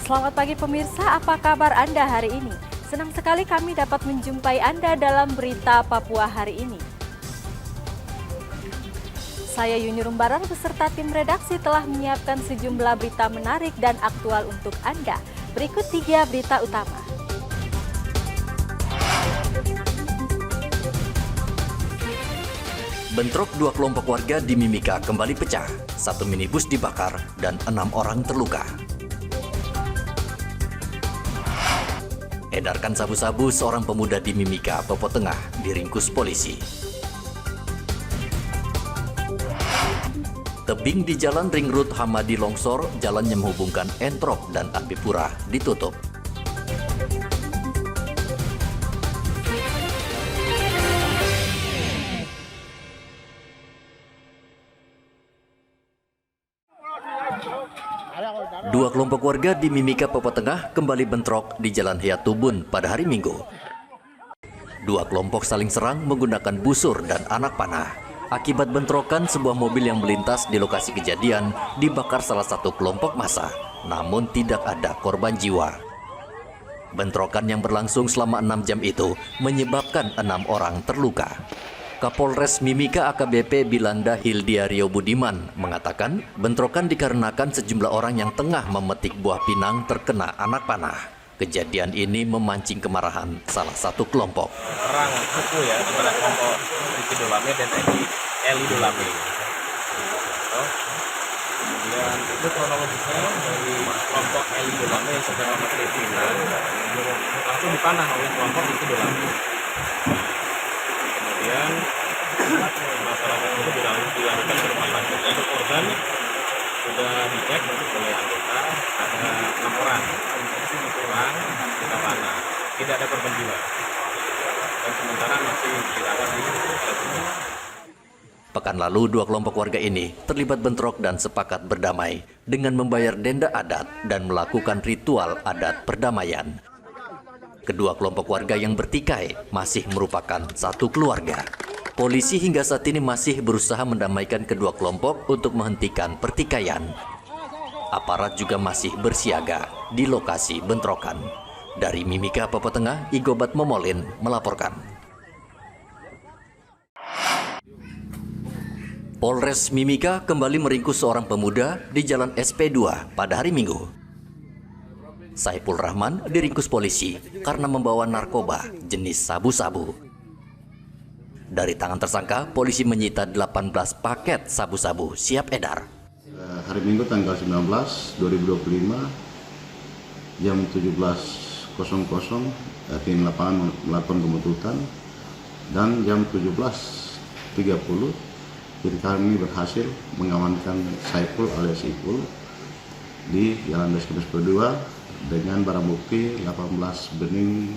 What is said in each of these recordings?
Selamat pagi pemirsa, apa kabar Anda hari ini? Senang sekali kami dapat menjumpai Anda dalam berita Papua hari ini. Saya Yuni Rumbaran beserta tim redaksi telah menyiapkan sejumlah berita menarik dan aktual untuk Anda. Berikut 3 berita utama. Bentrok 2 kelompok warga di Mimika kembali pecah. 1 minibus dibakar dan 6 orang terluka. Edarkan sabu-sabu seorang pemuda di Mimika, Papua Tengah, diringkus polisi. Tebing di Jalan Ring Road Hamadi longsor, jalan yang menghubungkan Entrop dan Abipura ditutup. Dua kelompok warga di Mimika, Papua Tengah kembali bentrok di Jalan Hayatubun pada hari Minggu. Dua kelompok saling serang menggunakan busur dan anak panah. Akibat bentrokan, sebuah mobil yang melintas di lokasi kejadian dibakar salah satu kelompok massa, namun tidak ada korban jiwa. Bentrokan yang berlangsung selama 6 jam itu menyebabkan 6 orang terluka. Kapolres Mimika AKBP Bilanda Hildiario Budiman mengatakan bentrokan dikarenakan sejumlah orang yang tengah memetik buah pinang terkena anak panah. Kejadian ini memancing kemarahan salah satu kelompok. Perang suku ya antara kelompok Riki Dolame dan Eli Dolame. Kemudian itu kronologisnya dari kelompok Eli Dolame yang sedang memetik pinang langsung dipanah oleh kelompok Riki Dolame. Kemudian masyarakat itu dilakukan ke rumah sakit. Untuk korban sudah dicek oleh anggota, ada 6 orang kurang kita panah, tidak ada korban jiwa dan sementara masih dirawat di rumah. Pekan lalu, 2 kelompok warga ini terlibat bentrok dan sepakat berdamai dengan membayar denda adat dan melakukan ritual adat perdamaian. Kedua kelompok warga yang bertikai masih merupakan satu keluarga. Polisi hingga saat ini masih berusaha mendamaikan kedua kelompok untuk menghentikan pertikaian. Aparat juga masih bersiaga di lokasi bentrokan. Dari Mimika, Papua Tengah, Igobat Momolin melaporkan. Polres Mimika kembali meringkus seorang pemuda di Jalan SP2 pada hari Minggu. Saipul Rahman diringkus polisi karena membawa narkoba jenis sabu-sabu. Dari tangan tersangka, polisi menyita 18 paket sabu-sabu siap edar. Hari Minggu tanggal 19 2025 jam 17.00 tim lapangan melakukan pembentukan dan jam 17.30 jadi kami berhasil mengamankan Saipul alias Ipul di Jalan SP2 dengan barang bukti 18 bening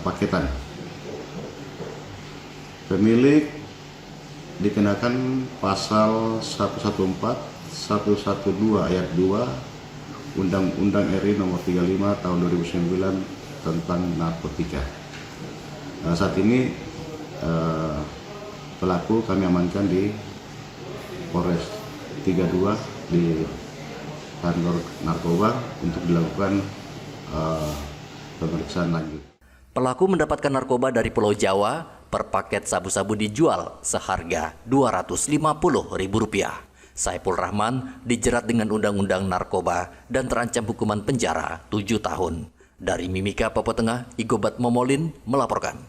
paketan. Pemilik dikenakan pasal 114, 112 ayat 2 Undang-Undang RI nomor 35 tahun 2009 tentang narkotika. Saat ini pelaku kami amankan di Polres 32 di kantor narkoba untuk dilakukan pemeriksaan lanjut. Pelaku mendapatkan narkoba dari Pulau Jawa, per paket sabu-sabu dijual seharga Rp250.000. Saipul Rahman dijerat dengan Undang-Undang Narkoba dan terancam hukuman penjara 7 tahun. Dari Mimika, Papua Tengah, Igobat Momolin melaporkan.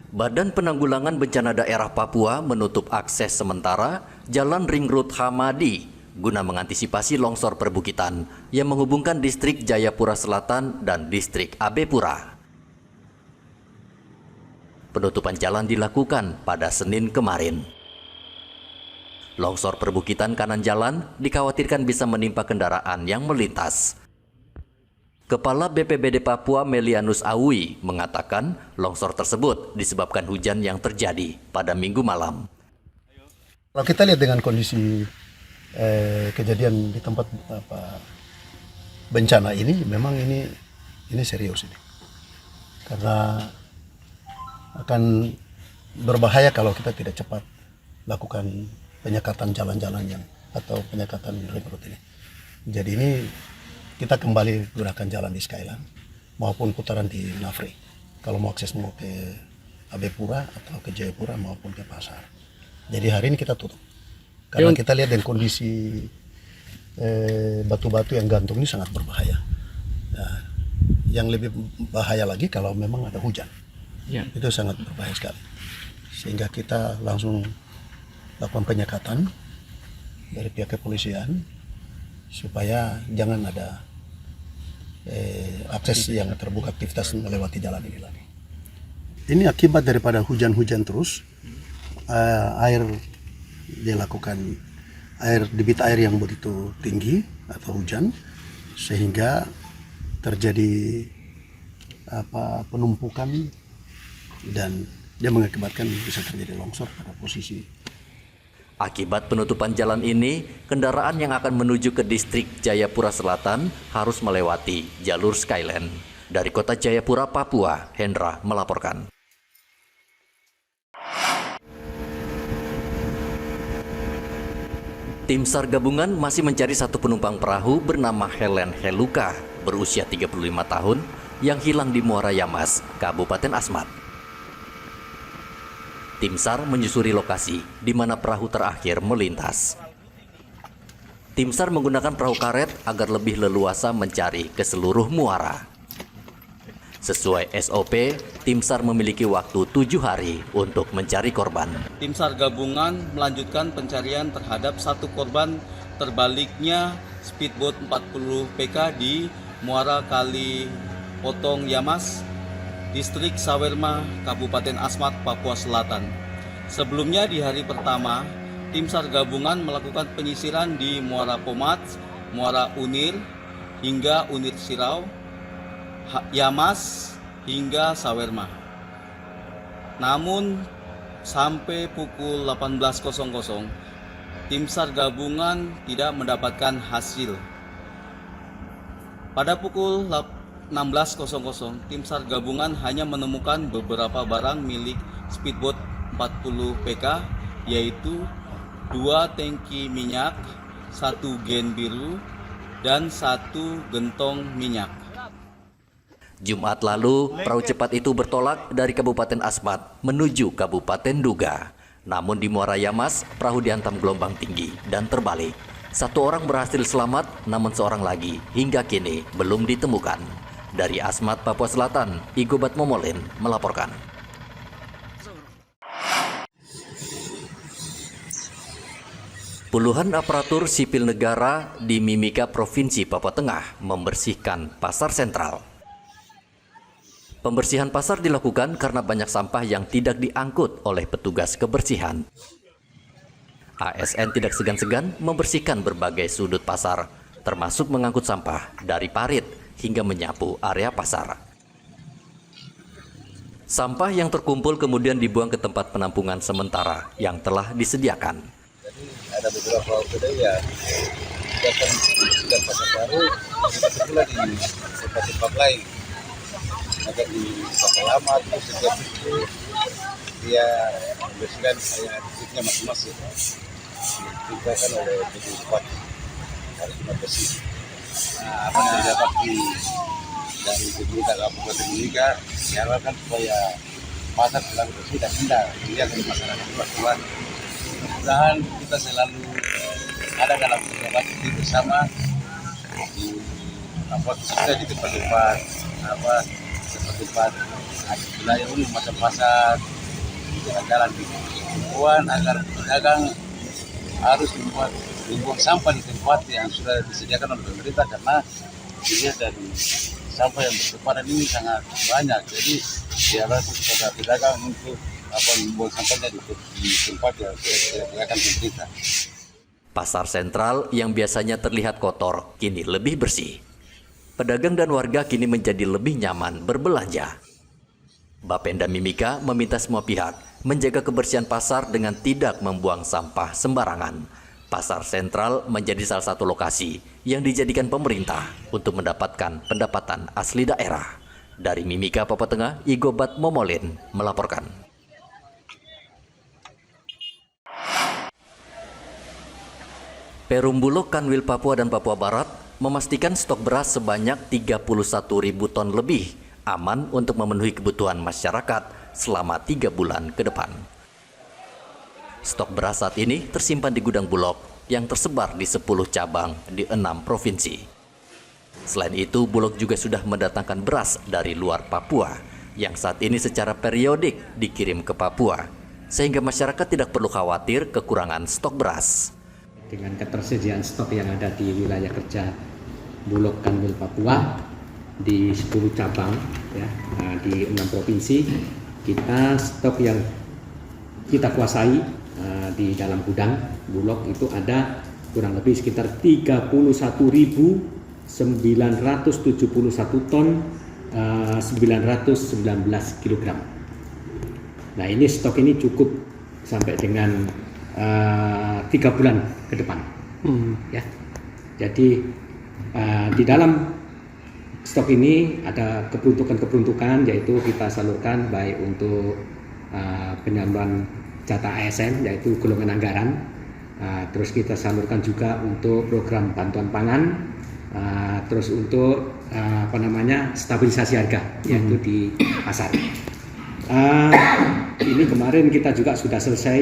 Badan Penanggulangan Bencana Daerah Papua menutup akses sementara Jalan Ring Road Hamadi guna mengantisipasi longsor perbukitan yang menghubungkan distrik Jayapura Selatan dan distrik Abepura. Penutupan jalan dilakukan pada Senin kemarin. Longsor perbukitan kanan jalan dikhawatirkan bisa menimpa kendaraan yang melintas. Kepala BPBD Papua Melianus Awi mengatakan longsor tersebut disebabkan hujan yang terjadi pada Minggu malam. Kalau kita lihat dengan kondisi kejadian di tempat bencana ini, memang ini serius ini, karena akan berbahaya kalau kita tidak cepat lakukan penyekatan jalan-jalan atau penyekatan ring road ini. Jadi ini kita kembali gunakan jalan di Skyland maupun putaran di Nafri. Kalau mau akses mau ke Abepura atau ke Jayapura maupun ke pasar. Jadi hari ini kita tutup. Karena kita lihat dengan kondisi batu-batu yang gantung ini sangat berbahaya. Nah, yang lebih bahaya lagi kalau memang ada hujan. Itu sangat berbahaya sekali. Sehingga kita langsung lakukan penyekatan dari pihak kepolisian supaya jangan ada akses yang terbuka aktivitas melewati jalan ini lagi. Ini akibat daripada hujan-hujan terus, air dilakukan debit air yang begitu tinggi atau hujan sehingga terjadi penumpukan dan dia mengakibatkan bisa terjadi longsor pada posisi. Akibat penutupan jalan ini, kendaraan yang akan menuju ke distrik Jayapura Selatan harus melewati jalur Skyland. Dari kota Jayapura, Papua, Hendra melaporkan. Tim SAR gabungan masih mencari satu penumpang perahu bernama Helen Heluka, berusia 35 tahun, yang hilang di Muara Yamas, Kabupaten Asmat. Tim SAR menyusuri lokasi di mana perahu terakhir melintas. Tim SAR menggunakan perahu karet agar lebih leluasa mencari ke seluruh muara. Sesuai SOP, tim SAR memiliki waktu 7 hari untuk mencari korban. Tim SAR gabungan melanjutkan pencarian terhadap satu korban terbaliknya speedboat 40 PK di Muara Kali Potong Yamas, Distrik Sawerma, Kabupaten Asmat, Papua Selatan. Sebelumnya di hari pertama, tim SAR gabungan melakukan penyisiran di Muara Pomat, Muara Unir, hingga Unir Sirau, Yamas, hingga Sawerma. Namun, sampai pukul 18.00, tim SAR gabungan tidak mendapatkan hasil. Pada pukul 16.00, tim SAR gabungan hanya menemukan beberapa barang milik speedboat 40 PK, yaitu 2 tangki minyak, 1 gen biru, dan 1 gentong minyak. Jumat lalu, perahu cepat itu bertolak dari Kabupaten Asmat menuju Kabupaten Duga. Namun di Muara Yamas, perahu dihantam gelombang tinggi dan terbalik. 1 orang berhasil selamat, namun seorang lagi hingga kini belum ditemukan. Dari Asmat, Papua Selatan, Igobat Momolin melaporkan. Puluhan aparatur sipil negara di Mimika Provinsi Papua Tengah membersihkan pasar sentral. Pembersihan pasar dilakukan karena banyak sampah yang tidak diangkut oleh petugas kebersihan. ASN tidak segan-segan membersihkan berbagai sudut pasar, termasuk mengangkut sampah dari parit hingga menyapu area pasar. Sampah yang terkumpul kemudian dibuang ke tempat penampungan sementara yang telah disediakan. Jadi ada beberapa kedai ya, dan pasar baru, kita pula di tempat-tempat lain. Ada di pasar lama, terus setiap itu dia membersihkan area titiknya masing-masing. Diberikan oleh tujuh bupati harus bersih. Nah, apa yang dapat dari pemerintah Kabupaten Mimika diharapkan supaya pasar selalu bersih dan indah. Dilihat oleh masyarakat luas. Mudah-mudahan kita selalu ada dalam kerja bersama di khususnya di tempat-tempat wilayah umum macam pasar, jalan-jalan di lingkungan agar pedagang harus membuang sampah di tempat yang sudah disediakan oleh pemerintah, karena dilihat dari sampah yang bertebaran ini sangat banyak. Jadi diharapkan kepada pedagang untuk membuang sampahnya di tempat yang disediakan pemerintah. Pasar sentral yang biasanya terlihat kotor kini lebih bersih. Pedagang dan warga kini menjadi lebih nyaman berbelanja. Bapenda Mimika meminta semua pihak menjaga kebersihan pasar dengan tidak membuang sampah sembarangan. Pasar sentral menjadi salah satu lokasi yang dijadikan pemerintah untuk mendapatkan pendapatan asli daerah. Dari Mimika, Papua Tengah, Igobat Momolin melaporkan. Perum Bulog, Kanwil Papua dan Papua Barat memastikan stok beras sebanyak 31.000 ton lebih aman untuk memenuhi kebutuhan masyarakat selama 3 bulan ke depan. Stok beras saat ini tersimpan di gudang Bulog yang tersebar di 10 cabang di 6 provinsi. Selain itu, Bulog juga sudah mendatangkan beras dari luar Papua yang saat ini secara periodik dikirim ke Papua, sehingga masyarakat tidak perlu khawatir kekurangan stok beras. Dengan ketersediaan stok yang ada di wilayah kerja Bulog Kanwil Papua di 10 cabang ya, di 6 provinsi, kita stok yang kita kuasai di dalam gudang Bulog itu ada kurang lebih sekitar 31.971 ton 919 kg. Nah, ini stok ini cukup sampai dengan 3 bulan ke depan. Ya. Jadi di dalam stok ini ada keperuntukan yaitu kita salurkan baik untuk penyaluran jatah ASN yaitu golongan anggaran, terus kita salurkan juga untuk program bantuan pangan, terus untuk stabilisasi harga yaitu di pasar. Ini kemarin kita juga sudah selesai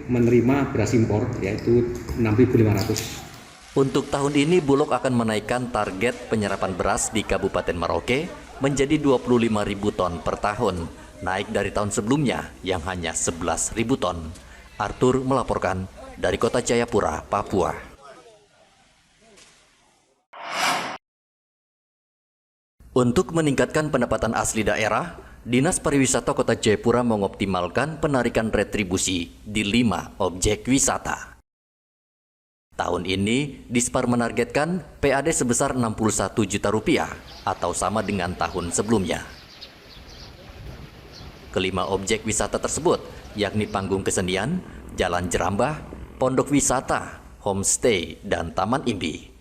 menerima beras impor yaitu 6.500. Untuk tahun ini, Bulog akan menaikkan target penyerapan beras di Kabupaten Merauke menjadi 25.000 ton per tahun, naik dari tahun sebelumnya yang hanya 11.000 ton. Arthur melaporkan dari Kota Jayapura, Papua. Untuk meningkatkan pendapatan asli daerah, Dinas Pariwisata Kota Jayapura mengoptimalkan penarikan retribusi di 5 objek wisata. Tahun ini, Dispar menargetkan PAD sebesar 61 juta rupiah atau sama dengan tahun sebelumnya. Kelima objek wisata tersebut, yakni Panggung Kesenian, Jalan Jerambah, Pondok Wisata, Homestay, dan Taman Imbi.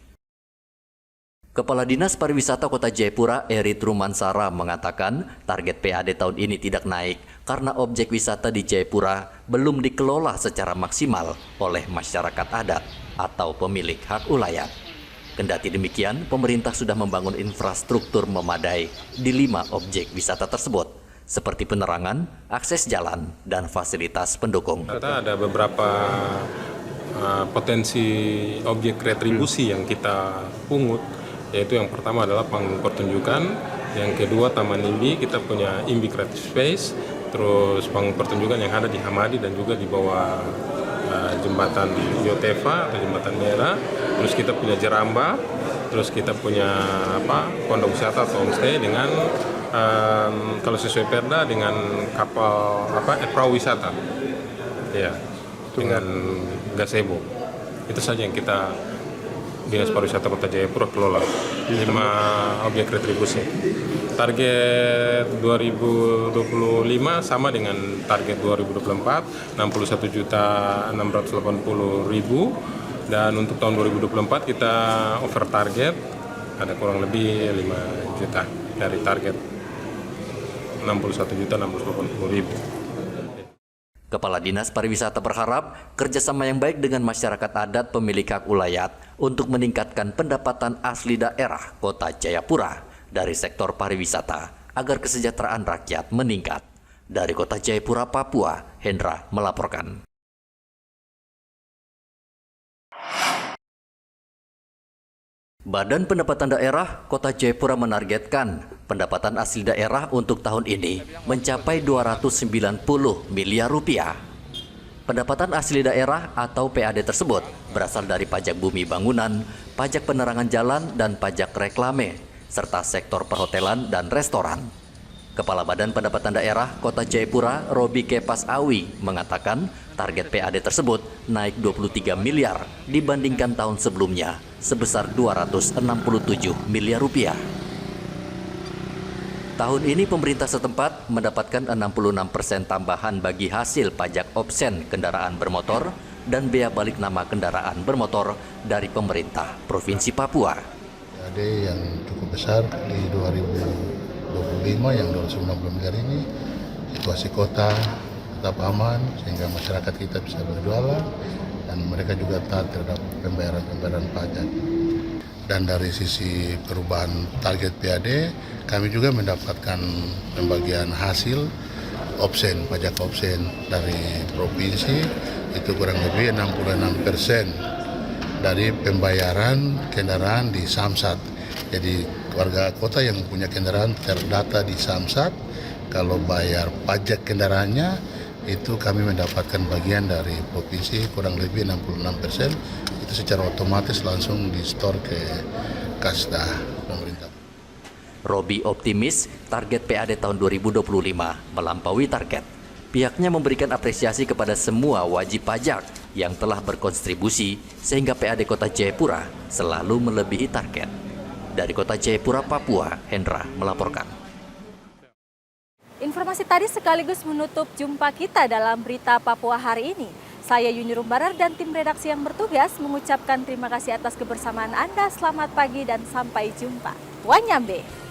Kepala Dinas Pariwisata Kota Jayapura, Eri Trumansara, mengatakan target PAD tahun ini tidak naik karena objek wisata di Jayapura belum dikelola secara maksimal oleh masyarakat adat atau pemilik hak ulayat. Kendati demikian, pemerintah sudah membangun infrastruktur memadai di 5 objek wisata tersebut, seperti penerangan, akses jalan, dan fasilitas pendukung. Kita ada beberapa potensi objek retribusi yang kita pungut, yaitu yang pertama adalah panggung pertunjukan, yang kedua Taman Imbi, kita punya Imbi Creative Space, terus panggung pertunjukan yang ada di Hamadi dan juga di bawah jembatan Yotefa atau jembatan Merah, terus kita punya Jerambah, terus kita punya pondok wisata atau homestay dengan kalau sesuai Perda dengan kapal perahu wisata, ya, dengan gazebo. Itu saja yang kita Dinas Pariwisata Kota Jayapura kelola 5 objek retribusi. Target 2025 sama dengan target 2024, 61.680.000, dan untuk tahun 2024 kita over target ada kurang lebih 5 juta dari target 61.680.000. Kepala Dinas Pariwisata berharap kerjasama yang baik dengan masyarakat adat pemilik hak ulayat untuk meningkatkan pendapatan asli daerah Kota Jayapura dari sektor pariwisata agar kesejahteraan rakyat meningkat. Dari Kota Jayapura, Papua, Hendra melaporkan. Badan Pendapatan Daerah Kota Jayapura menargetkan pendapatan asli daerah untuk tahun ini mencapai 290 miliar rupiah. Pendapatan asli daerah atau PAD tersebut berasal dari pajak bumi bangunan, pajak penerangan jalan, dan pajak reklame, serta sektor perhotelan dan restoran. Kepala Badan Pendapatan Daerah Kota Jayapura, Robi Kepas Awi, mengatakan target PAD tersebut naik 23 miliar dibandingkan tahun sebelumnya, sebesar 267 miliar rupiah. Tahun ini pemerintah setempat mendapatkan 66% tambahan bagi hasil pajak obsen kendaraan bermotor dan bea balik nama kendaraan bermotor dari pemerintah Provinsi Papua. PAD yang cukup besar di 2025 yang 290 miliar ini, situasi kota tetap aman sehingga masyarakat kita bisa berjualan dan mereka juga taat terhadap pembayaran pajak. Dan dari sisi perubahan target PAD, kami juga mendapatkan pembagian hasil pajak obsen dari provinsi itu kurang lebih 66% dari pembayaran kendaraan di Samsat. Jadi warga kota yang punya kendaraan terdata di Samsat, kalau bayar pajak kendaraannya itu kami mendapatkan bagian dari provinsi kurang lebih 66%, itu secara otomatis langsung di-store ke Kasda pemerintah. Robi optimis target PAD tahun 2025 melampaui target. Pihaknya memberikan apresiasi kepada semua wajib pajak yang telah berkontribusi sehingga PAD Kota Jayapura selalu melebihi target. Dari Kota Jayapura, Papua, Hendra melaporkan. Informasi tadi sekaligus menutup jumpa kita dalam berita Papua hari ini. Saya Yuni Rumbarar dan tim redaksi yang bertugas mengucapkan terima kasih atas kebersamaan Anda. Selamat pagi dan sampai jumpa. Wanyambe.